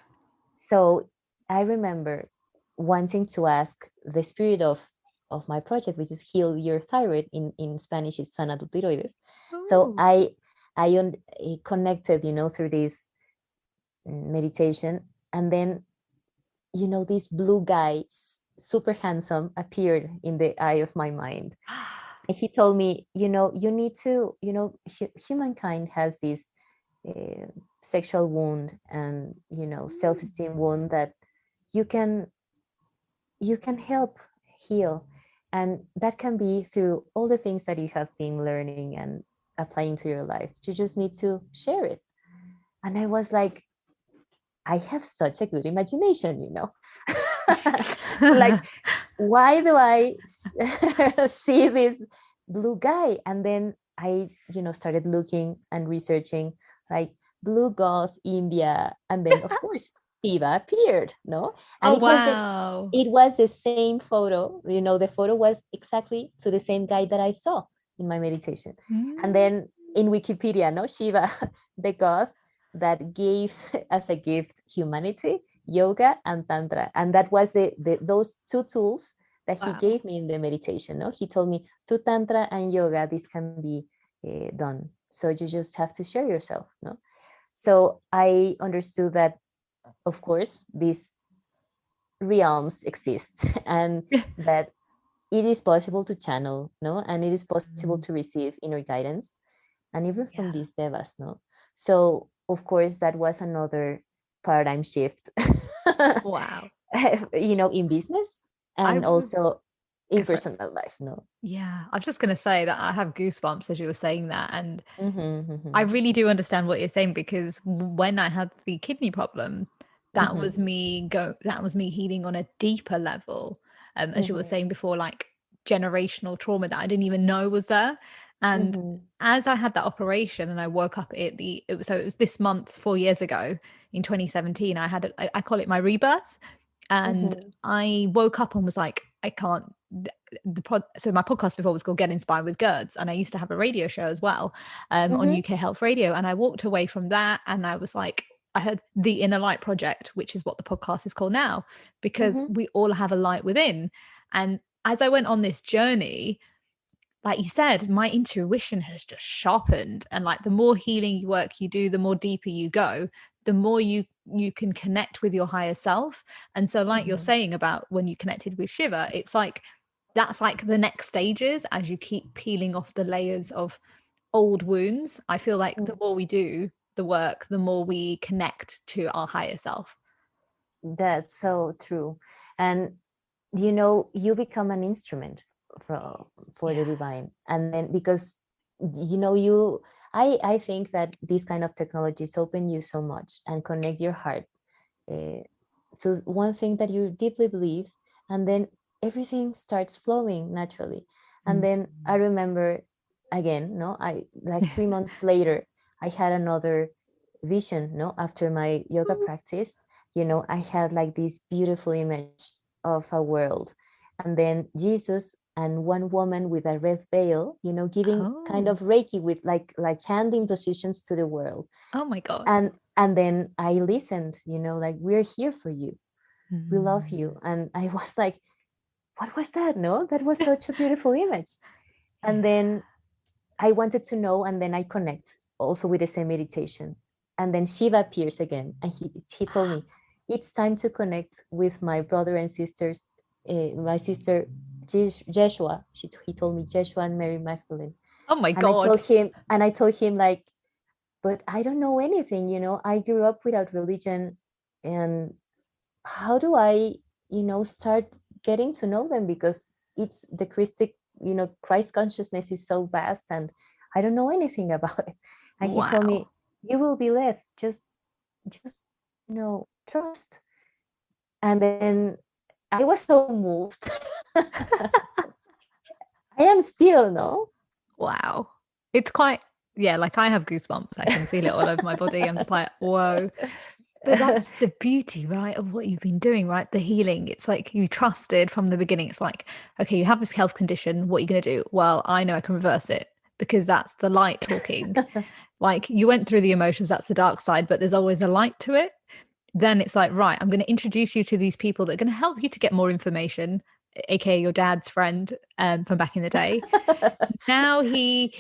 B: So I remember wanting to ask the spirit of my project, which is heal your thyroid. In Spanish is sana tu tiroides. So
A: Oh.
B: I connected, through this meditation, and then, this blue guy, super handsome, appeared in the eye of my mind. And he told me, you need to, humankind has this uh, sexual wound and, self-esteem wound that you can help heal, and that can be through all the things that you have been learning and applying to your life. You just need to share it. And I was like, I have such a good imagination, like, why do I see this blue guy? And then I, started looking and researching, like, blue goth India, and then of course Shiva appeared, no? And
A: Oh, wow.
B: it was the same photo, the photo was exactly to the same guy that I saw in my meditation. And
A: Mm.
B: then in Wikipedia, no, Shiva, the god that gave as a gift humanity, yoga and tantra. And that was those two tools that he
A: Wow.
B: gave me in the meditation. No, he told me, through tantra and yoga this can be done, so you just have to share yourself, no? So I understood that, of course, these realms exist, and that it is possible to channel, no, and it is possible to
A: Mm.
B: receive inner guidance, and even from
A: Yeah.
B: these devas, no? So of course that was another paradigm shift,
A: Wow.
B: in business
A: I
B: and
A: was
B: also
A: go
B: in
A: for it.
B: personal life, no?
A: Yeah. I was just going to say that I have goosebumps as you were saying that. And
B: Mm-hmm,
A: I
B: mm-hmm,
A: really do understand what you're saying because when I had the kidney problem,
B: mm-hmm,
A: that was me healing on a deeper level. As you were
B: mm-hmm,
A: saying before, like generational trauma that I didn't even know was there. And
B: mm-hmm,
A: as I had that operation and I woke up at it was this month 4 years ago in 2017, I call it my rebirth. And
B: mm-hmm,
A: I woke up and was like, I can't so my podcast before was called Get Inspired with Gerds, and I used to have a radio show as well, on
B: mm-hmm,
A: UK Health Radio. And I walked away from that and I was like, I heard the Inner Light Project, which is what the podcast is called now, because
B: mm-hmm.
A: we all have a light within. And as I went on this journey, like you said, my intuition has just sharpened. And like the more healing work you do, the more deeper you go, the more you can connect with your higher self. And so like you're saying about when you connected with Shiva, it's like that's like the next stages as you keep peeling off the layers of old wounds. I feel like the more we do the work, the more we connect to our higher self.
B: That's so true. And you become an instrument for the divine. And then because I think that these kind of technologies open you so much and connect your heart to one thing that you deeply believe, and then everything starts flowing naturally. And then I remember again, no, I like 3 months later, I had another vision, no, after my yoga practice. I had like this beautiful image of a world, and then Jesus and one woman with a red veil, giving kind of Reiki with like handing positions to the world.
A: Oh my God.
B: And then I listened, like, we're here for you, we love you. And I was like, what was that? No, that was such a beautiful image. And then I wanted to know, and then I connect also with the same meditation. And then Shiva appears again, and he told me, it's time to connect with my brother and sisters, my sister Jeshua. He told me Jeshua and Mary Magdalene.
A: Oh my
B: And
A: God.
B: I told him like, but I don't know anything, I grew up without religion, and how do I, start getting to know them? Because it's the Christ consciousness is so vast, and I don't know anything about it. And he told me, you will be led, just trust. And then I was so moved. I am still, no?
A: Wow. It's quite, yeah, like I have goosebumps. I can feel it all over my body. I'm just like, whoa. But that's the beauty, right, of what you've been doing, right? The healing. It's like you trusted from the beginning. It's like, okay, you have this health condition. What are you going to do? Well, I know I can reverse it because that's the light talking. Like you went through the emotions, that's the dark side, but there's always a light to it. Then it's like, right, I'm going to introduce you to these people that are going to help you to get more information, aka your dad's friend from back in the day. Now he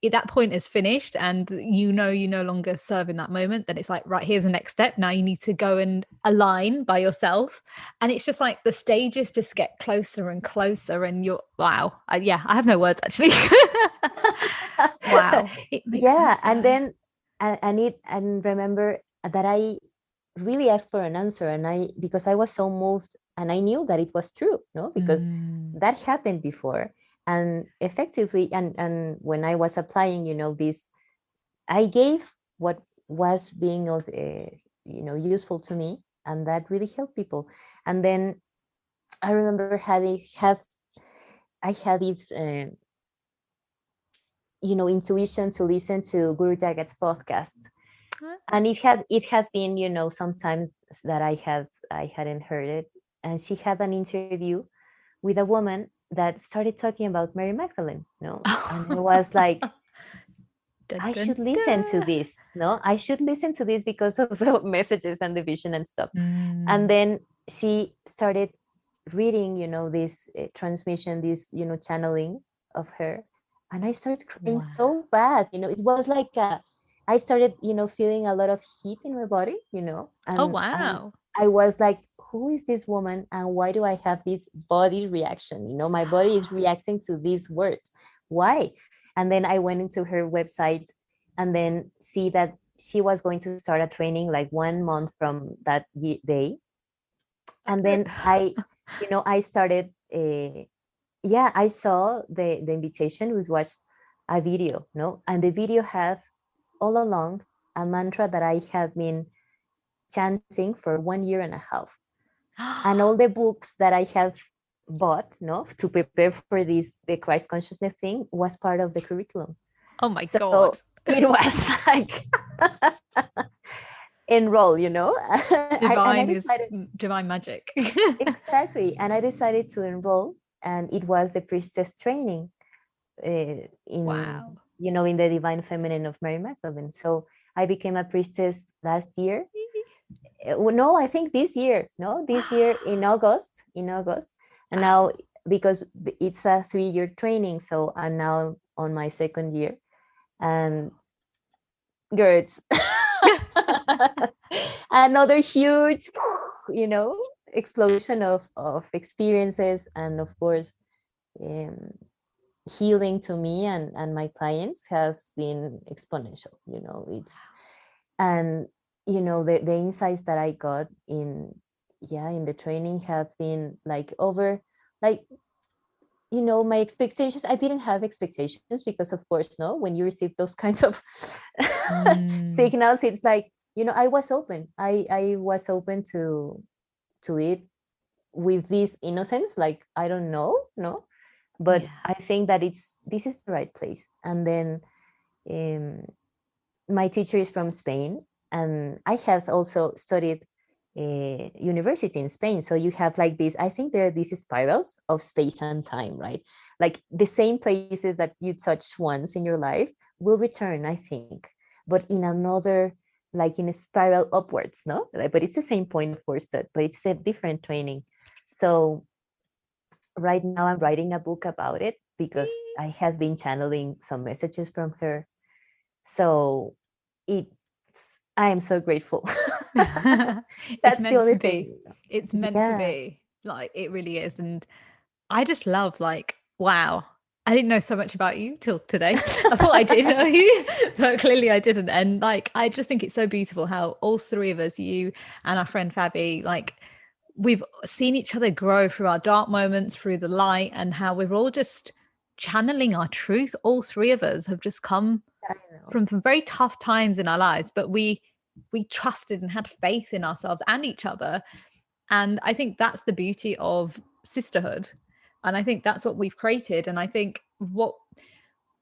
A: at that point is finished, and you no longer serve in that moment. Then it's like, right, here's the next step. Now you need to go and align by yourself, and it's just like the stages just get closer and closer, and you're wow. Yeah, I have no words actually. Wow, it makes sense.
B: And then and remember that I really asked for an answer, and because I was so moved, and I knew that it was true, no, because that happened before. And effectively, and when I was applying, this, I gave what was being of useful to me, and that really helped people. And then I remember I had this intuition to listen to Guru Jagat's podcast. And it had been sometimes that I hadn't heard it. And she had an interview with a woman that started talking about Mary Magdalene, and it was like, I should listen to this, I should listen to this because of the messages and the vision and stuff. And then she started reading, this transmission, this, channeling of her. And I started crying so bad, it was like I started, feeling a lot of heat in my body, and I was like, who is this woman, and why do I have this body reaction? My body is reacting to these words. Why? And then I went into her website, and then see that she was going to start a training like 1 month from that day. And then I started, I saw the invitation, which was a video, and the video had all along a mantra that I had been chanting for 1.5 years. And all the books that I have bought, to prepare for the Christ consciousness thing was part of the curriculum.
A: Oh my God.
B: It was like enroll,
A: Divine magic.
B: Exactly. And I decided to enroll, and it was the priestess training in the Divine Feminine of Mary Magdalene. So I became a priestess last year. No, I think this year. This year in August. And now, because it's a 3-year training, so I'm now on my 2nd year. And girls, Another huge, you know, explosion of experiences, and of course, um, healing to me and my clients has been exponential. You know, it's, and you know, the insights that I got in, yeah, in the training have been like over, like, you know, my expectations. I didn't have expectations because of course, no, when you receive those kinds of
A: Mm,
B: signals, it's like, you know, I was open. I was open to it with this innocence, like, I don't know, no, but
A: yeah.
B: I think that it's, this is the right place. And then um, my teacher is from Spain, and I have also studied university in Spain. So you have like this, I think there are these spirals of space and time, right? Like the same places that you touch once in your life will return, I think, but in another, like in a spiral upwards, no? Like, but it's the same point, of course, that, but it's a different training. So right now I'm writing a book about it because I have been channeling some messages from her. So it's, I am so grateful.
A: It's
B: That's the
A: meant
B: only
A: to be.
B: thing.
A: It's meant to
B: Yeah.
A: be. Like it really is. And I just love like, wow. I didn't know so much about you till today. I thought I did know you, but clearly I didn't. And like I just think it's so beautiful how all three of us, you and our friend Fabi, like we've seen each other grow through our dark moments, through the light, and how we're all just channeling our truth. All three of us have just come
B: I know.
A: from some very tough times in our lives, but we trusted and had faith in ourselves and each other. And I think that's the beauty of sisterhood. And I think that's what we've created. And I think what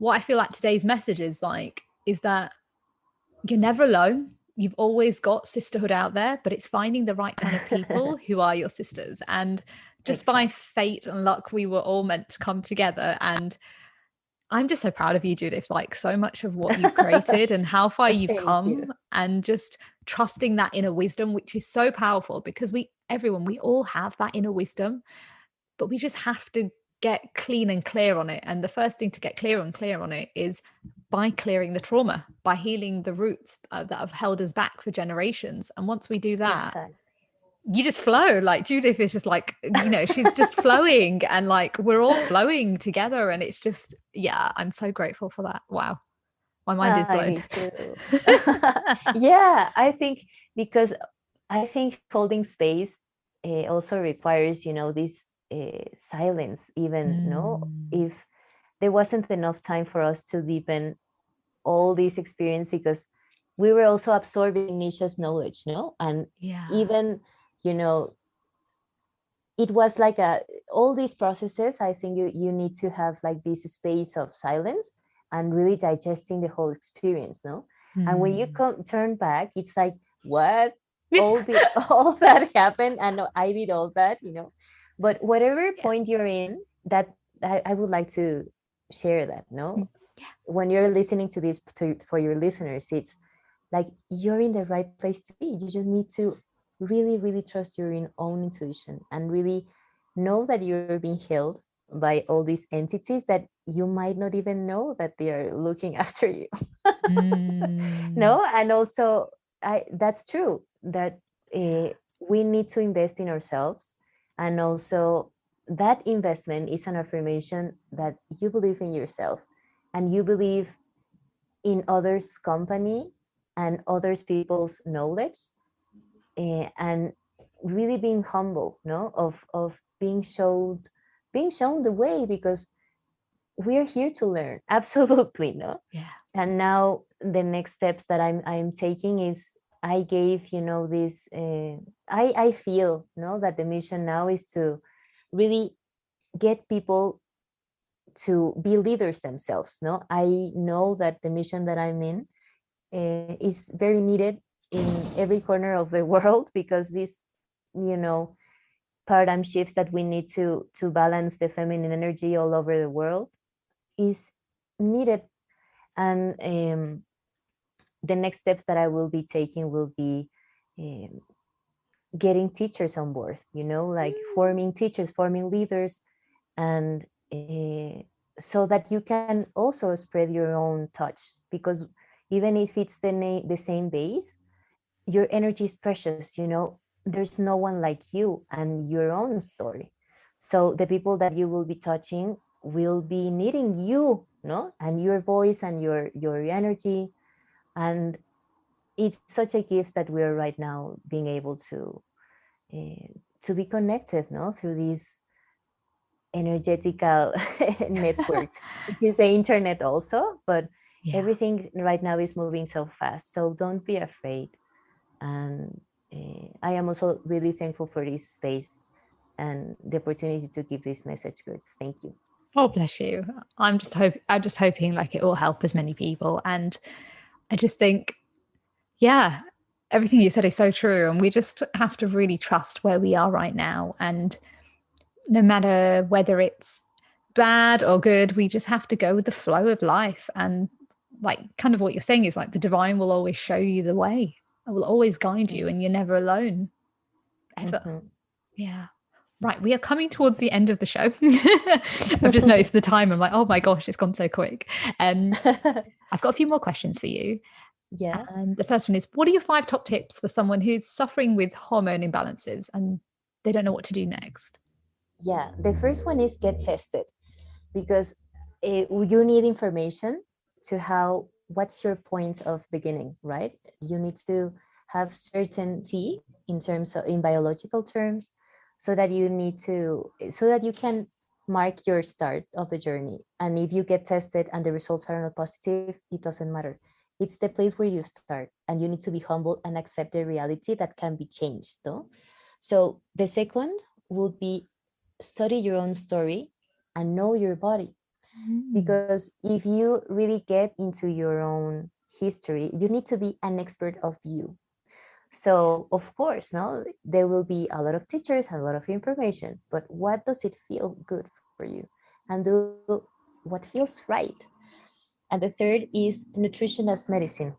A: I feel like today's message is like is that you're never alone. You've always got sisterhood out there, but it's finding the right kind of people who are your sisters. And just by
B: Exactly.
A: fate and luck, we were all meant to come together. And I'm just so proud of you, Judith. Like so much of what you've created and how far you've
B: Thank you.
A: come, and just trusting that inner wisdom, which is so powerful because we all have that inner wisdom, but we just have to get clean and clear on it. And the first thing to get clear and clear on it is by clearing the trauma, by healing the roots that have held us back for generations. And once we do that,
B: Exactly.
A: you just flow. Like Judith is just like, you know, she's just flowing, and like we're all flowing together. And it's just, yeah, I'm so grateful for that. Wow. My mind is
B: I
A: blown.
B: me too. Yeah, I think because I think holding space also requires, you know, this silence, even, no,
A: Mm,
B: if there wasn't enough time for us to deepen all this experience because we were also absorbing Nisha's knowledge, no? And
A: yeah.
B: even, you know, it was like a, all these processes, I think you need to have like this space of silence and really digesting the whole experience, no? And when you
A: Mm.
B: come turn back, it's like, what? All the all that happened, and I did all that, you know. But whatever
A: Yeah.
B: point you're in, that I would like to share that, no?
A: Mm. Yeah.
B: When you're listening to this for your listeners, it's like you're in the right place to be. You just need to really, really trust your own intuition and really know that you're being held by all these entities that you might not even know that they are looking after you.
A: Mm.
B: No, and also that's true that
A: Yeah.
B: we need to invest in ourselves, and also that investment is an affirmation that you believe in yourself and you believe in others' company and others people's knowledge, and really being humble, no, of being shown the way, because we're here to learn. Absolutely, no.
A: Yeah.
B: And now the next steps that I'm taking is, I gave, you know, this I feel, no, that the mission now is to really get people to be leaders themselves, no. I know that the mission that I'm in is very needed in every corner of the world, because this, you know, paradigm shifts that we need to balance the feminine energy all over the world is needed. And the next steps that I will be taking will be um, getting teachers on board, you know, like forming teachers, forming leaders, and so that you can also spread your own touch, because even if it's the same base, your energy is precious, there's no one like you and your own story. So the people that you will be touching will be needing you, no, and your voice and your energy. And it's such a gift that we're right now being able to be connected, no, through this energetical network, which is the internet also. But
A: Yeah.
B: everything right now is moving so fast, so don't be afraid. And I am also really thankful for this space and the opportunity to give this message, girls. Thank you.
A: Oh, bless you. I'm just hoping like it will help as many people. And I just think, yeah, everything you said is so true. And we just have to really trust where we are right now. And no matter whether it's bad or good, we just have to go with the flow of life. And like kind of what you're saying is like the divine will always show you the way. It will always guide you, and you're never alone, ever.
B: Mm-hmm.
A: Yeah. Right, we are coming towards the end of the show. I've just noticed the time. I'm like, oh my gosh, it's gone so quick. I've got a few more questions for you.
B: Yeah.
A: The first one is, what are your 5 top tips for someone who's suffering with hormone imbalances and they don't know what to do next?
B: Yeah. The first one is get tested, because you need information to how, what's your point of beginning, right? You need to have certainty in terms of, in biological terms, so that so that you can mark your start of the journey. And if you get tested and the results are not positive, it doesn't matter. It's the place where you start, and you need to be humble and accept the reality that can be changed, though. So the second would be study your own story and know your body.
A: Mm.
B: Because if you really get into your own history, you need to be an expert of you. So of course, no, there will be a lot of teachers and a lot of information, but what does it feel good for you? And do what feels right. And the third is nutrition as medicine.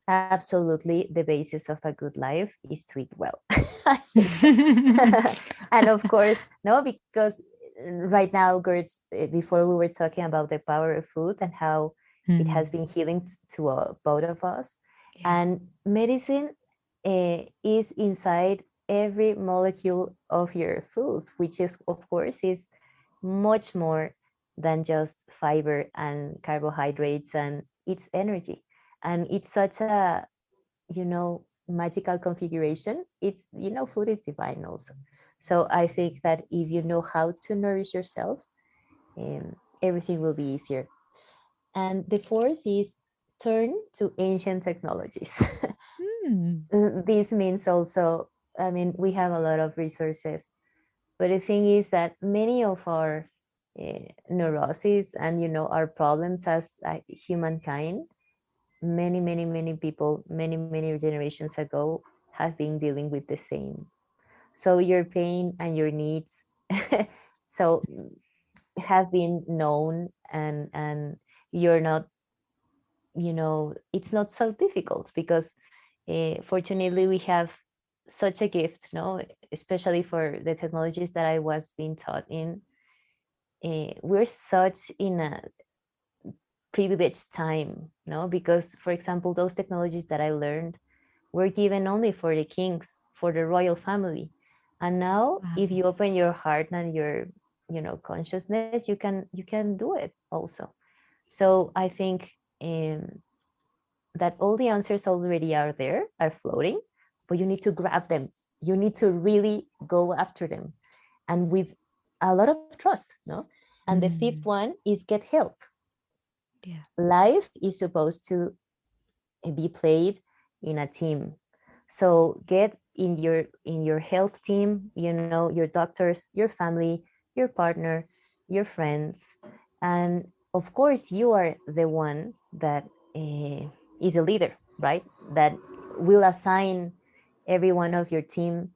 B: Absolutely, the basis of a good life is to eat well. I think so. And of course, no, because right now, Gertz, before we were talking about the power of food and how it has been healing to both of us.
A: Yeah.
B: And medicine is inside every molecule of your food, which is, of course, is much more than just fiber and carbohydrates, and it's energy. And it's such a, magical configuration. It's, food is divine also. So I think that if you know how to nourish yourself, everything will be easier. And the fourth is turn to ancient technologies.
A: Mm.
B: This means also, I mean, we have a lot of resources, but the thing is that many of our neuroses and, our problems as humankind, many people, many generations ago, have been dealing with the same. So your pain and your needs so have been known, and you're not, it's not so difficult, because fortunately we have such a gift, no, especially for the technologies that I was being taught in. We're such in a privileged time, no, because for example, those technologies that I learned were given only for the kings, for the royal family. And now,
A: Wow.
B: if you open your heart and your, consciousness, you can do it also. So I think that all the answers already are there, are floating, but you need to grab them. You need to really go after them, and with a lot of trust, no. And the fifth one is get help.
A: Yeah.
B: Life is supposed to be played in a team. So get in your health team, your doctors, your family, your partner, your friends. And of course you are the one that is a leader, right? That will assign every one of your team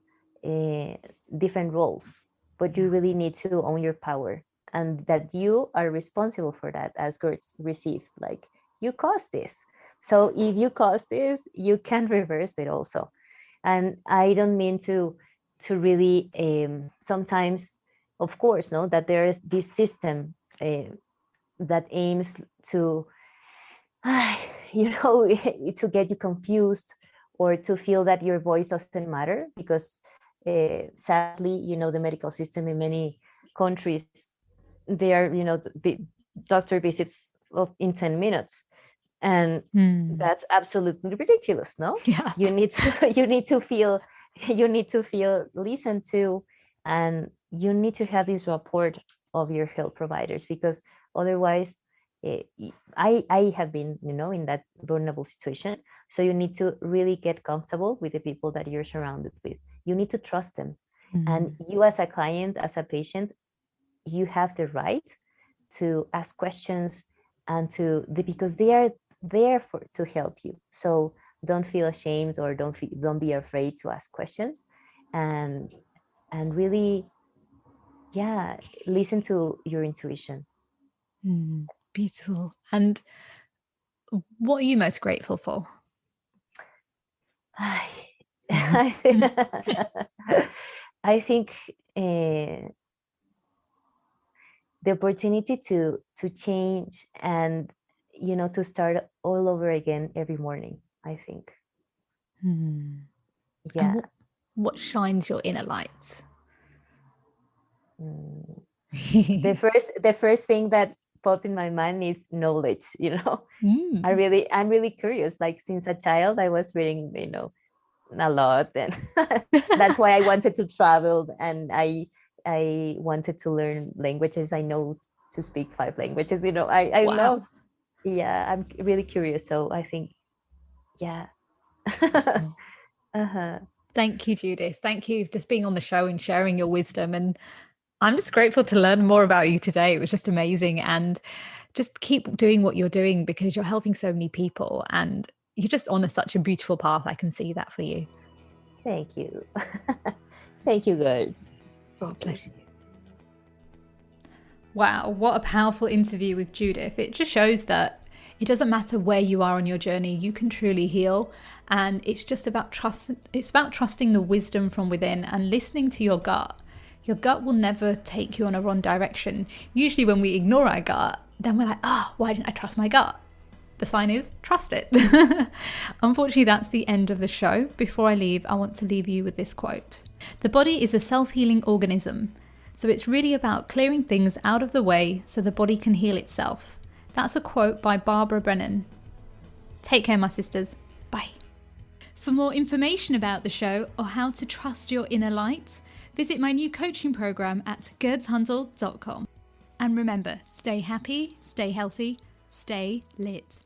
B: uh, different roles, but you
A: Yeah.
B: really need to own your power, and that you are responsible for that, as Gertz received, like, you caused this. So if you caused this, you can reverse it also. And I don't mean to really sometimes, of course, no, that there is this system that aims to to get you confused, or to feel that your voice doesn't matter, because sadly, the medical system in many countries, they are, doctor visits in 10 minutes, and that's absolutely ridiculous. No,
A: Yeah.
B: you need to you need to feel listened to, and you need to have this rapport of your health providers, because otherwise, I have been, in that vulnerable situation. So you need to really get comfortable with the people that you're surrounded with. You need to trust them. And you, as a client, as a patient, you have the right to ask questions, and because they are there to help you. So don't feel ashamed, or don't be afraid to ask questions, and really, yeah, listen to your intuition.
A: Beautiful. And what are you most grateful for?
B: I think the opportunity to change, and to start all over again every morning, I think. Yeah.
A: And what shines your inner lights?
B: The first thing that popped in my mind is knowledge. I'm really curious. Like, since a child, I was reading, a lot, and that's why I wanted to travel, and I wanted to learn languages. I know to speak 5 languages. I
A: Wow.
B: love. Yeah, I'm really curious. So I think, yeah.
A: Thank you, Judith. Thank you for just being on the show and sharing your wisdom. And I'm just grateful to learn more about you today. It was just amazing. And just keep doing what you're doing, because you're helping so many people, and you're just on such a beautiful path. I can see that for you.
B: Thank you. Thank you, girls.
A: Pleasure. Wow, what a powerful interview with Judith. It just shows that it doesn't matter where you are on your journey, you can truly heal. And it's just about trust. It's about trusting the wisdom from within and listening to your gut. Your gut will never take you on a wrong direction. Usually when we ignore our gut, then we're like, why didn't I trust my gut? The sign is, trust it. Unfortunately, that's the end of the show. Before I leave, I want to leave you with this quote. The body is a self-healing organism. So it's really about clearing things out of the way so the body can heal itself. That's a quote by Barbara Brennan. Take care, my sisters. Bye. For more information about the show, or how to trust your inner light, visit my new coaching program at gerdshandel.com. And remember, stay happy, stay healthy, stay lit.